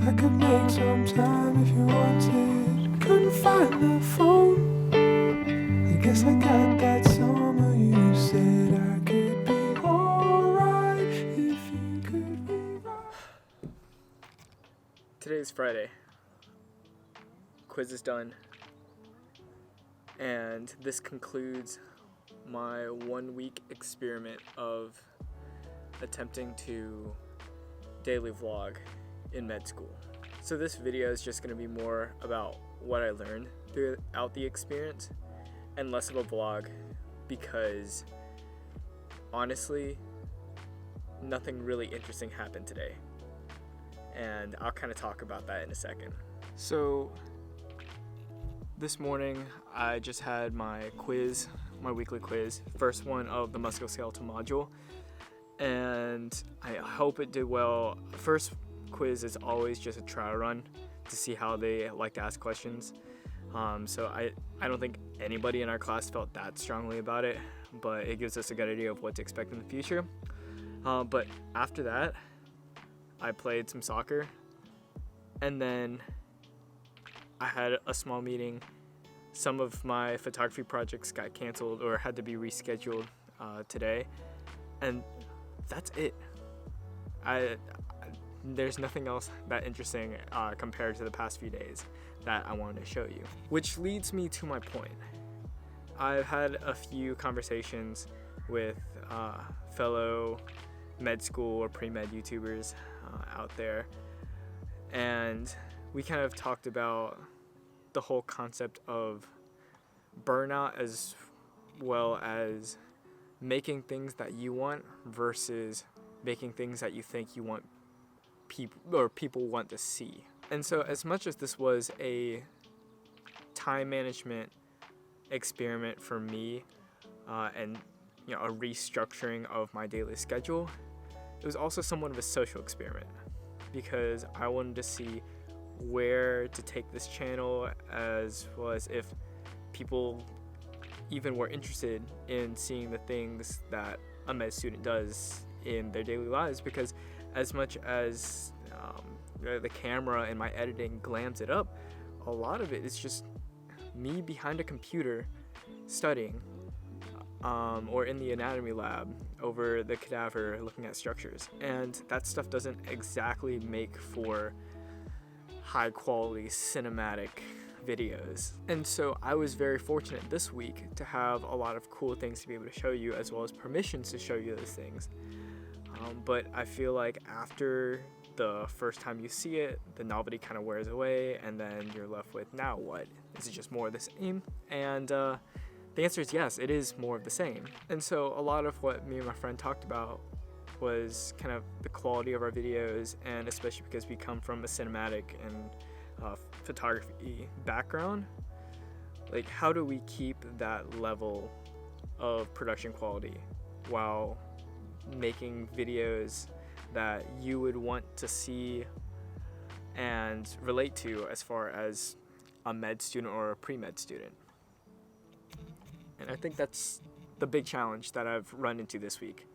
I could make some time if you wanted. Couldn't find the phone. I guess I got that summer. You said I could be alright if you could be right. Today's Friday. Quiz is done. And this concludes my 1 week experiment of attempting to daily vlog in med school. So this video is just going to be more about what I learned throughout the experience and less of a vlog because honestly nothing really interesting happened today, and I'll kind of talk about that in a second. So this morning I just had my quiz, my weekly quiz, first one of the musculoskeletal module, and I hope it did well. First quiz is always just a trial run to see how they like to ask questions. So I don't think anybody in our class felt that strongly about it, but it gives us a good idea of what to expect in the future. But after that, I played some soccer, and then I had a small meeting. Some of my photography projects got canceled or had to be rescheduled today, and that's it. There's nothing else that interesting compared to the past few days that I wanted to show you. Which leads me to my point. I've had a few conversations with fellow med school or pre-med YouTubers out there, and we kind of talked about the whole concept of burnout as well as making things that you want versus making things that you think you want people want to see. And so as much as this was a time management experiment for me and a restructuring of my daily schedule, it was also somewhat of a social experiment because I wanted to see where to take this channel, as well as if people even were interested in seeing the things that a med student does in their daily lives, because as much as the camera and my editing glams it up, a lot of it is just me behind a computer studying or in the anatomy lab over the cadaver looking at structures, and that stuff doesn't exactly make for high quality cinematic videos. And so I was very fortunate this week to have a lot of cool things to be able to show you, as well as permissions to show you those things. But I feel like after the first time you see it, the novelty kind of wears away, and then you're left with, now what? Is it just more of the same? And the answer is yes, it is more of the same. And so a lot of what me and my friend talked about was kind of the quality of our videos, and especially because we come from a cinematic and photography background, like how do we keep that level of production quality while making videos that you would want to see and relate to as far as a med student or a pre-med student. And I think that's the big challenge that I've run into this week,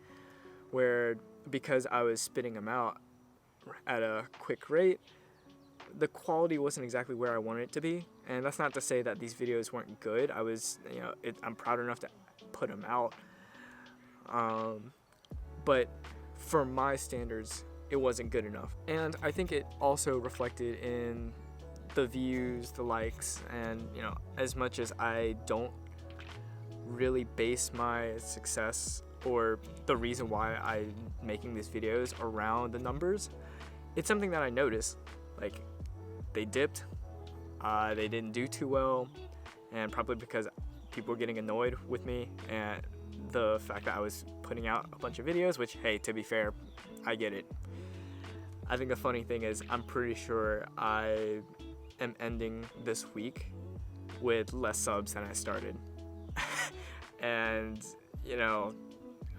where because I was spitting them out at a quick rate, the quality wasn't exactly where I wanted it to be. And that's not to say that these videos weren't good. I'm proud enough to put them out. But for my standards, it wasn't good enough. And I think it also reflected in the views, the likes, and as much as I don't really base my success or the reason why I'm making these videos around the numbers, it's something that I noticed. Like, they dipped, they didn't do too well, and probably because people were getting annoyed with me and the fact that I was putting out a bunch of videos, which, hey, to be fair, I get it. I think the funny thing is I'm pretty sure I am ending this week with less subs than I started. And,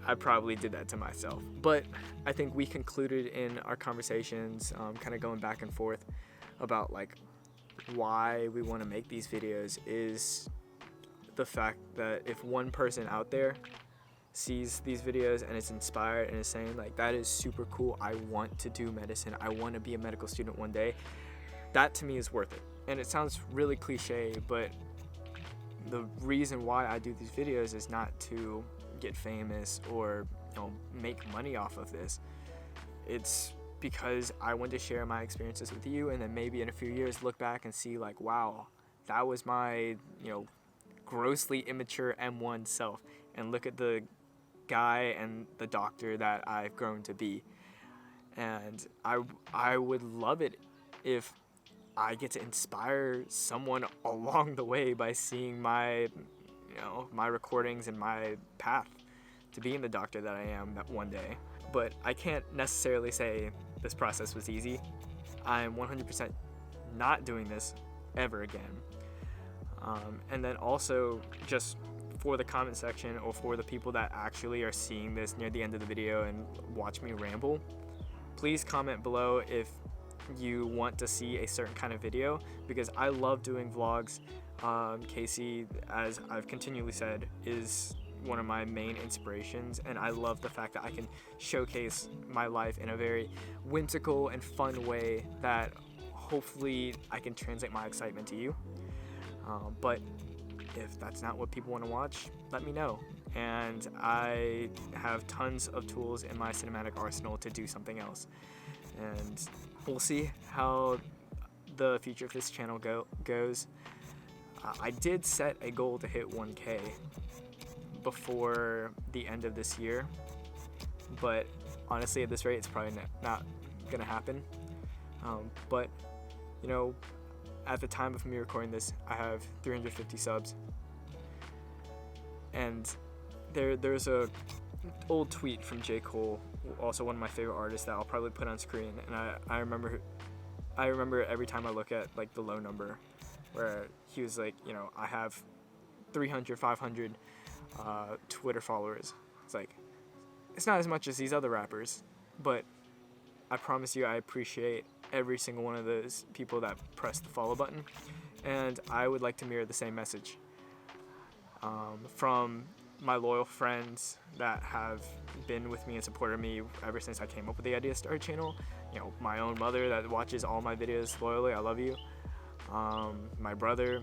I probably did that to myself. But I think we concluded in our conversations, kind of going back and forth about like why we want to make these videos, is the fact that if one person out there sees these videos and is inspired and is saying like, that is super cool, I want to do medicine, I want to be a medical student one day, that to me is worth it. And it sounds really cliche, but the reason why I do these videos is not to get famous or make money off of this. It's because I want to share my experiences with you, and then maybe in a few years look back and see like, wow, that was my grossly immature M1 self, and look at the guy and the doctor that I've grown to be. And I would love it if I get to inspire someone along the way by seeing my my recordings and my path to being the doctor that I am that one day. But I can't necessarily say this process was easy. I'm 100% not doing this ever again. And then also, just for the comment section, or for the people that actually are seeing this near the end of the video and watch me ramble, please comment below if you want to see a certain kind of video, because I love doing vlogs. Casey, as I've continually said, is one of my main inspirations, and I love the fact that I can showcase my life in a very whimsical and fun way that hopefully I can translate my excitement to you. But if that's not what people want to watch, let me know. And I have tons of tools in my cinematic arsenal to do something else. And we'll see how the future of this channel goes. I did set a goal to hit 1K before the end of this year, but honestly at this rate it's probably not gonna happen. But at the time of me recording this, I have 350 subs, and there's a old tweet from J. Cole, also one of my favorite artists, that I'll probably put on screen, and I remember every time I look at like the low number, where he was like, I have 300, 500 Twitter followers. It's like, it's not as much as these other rappers, but I promise you I appreciate every single one of those people that press the follow button, and I would like to mirror the same message from my loyal friends that have been with me and supported me ever since I came up with the idea to start a channel. My own mother that watches all my videos loyally, I love you. My brother,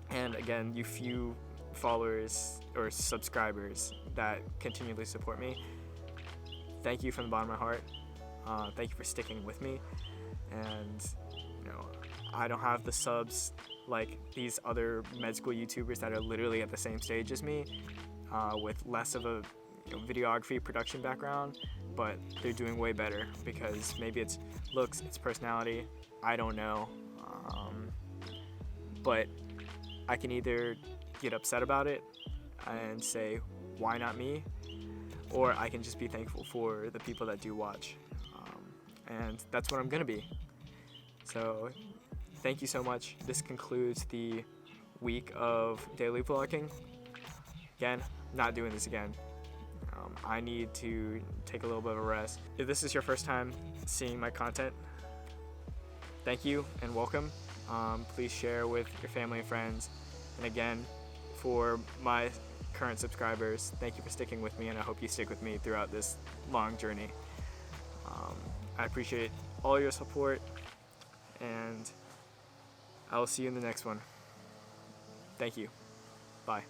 and again, you few followers or subscribers that continually support me. Thank you from the bottom of my heart. Thank you for sticking with me. And I don't have the subs like these other med school YouTubers that are literally at the same stage as me, with less of a videography production background, but they're doing way better because maybe it's looks, it's personality, I don't know. But I can either get upset about it and say, why not me? Or I can just be thankful for the people that do watch. And that's what I'm gonna be. So thank you so much. This concludes the week of daily vlogging. Again, not doing this again. I need to take a little bit of a rest. If this is your first time seeing my content, thank you and welcome. Please share with your family and friends. And again, for my current subscribers, thank you for sticking with me, and I hope you stick with me throughout this long journey. I appreciate all your support, and I will see you in the next one. Thank you. Bye.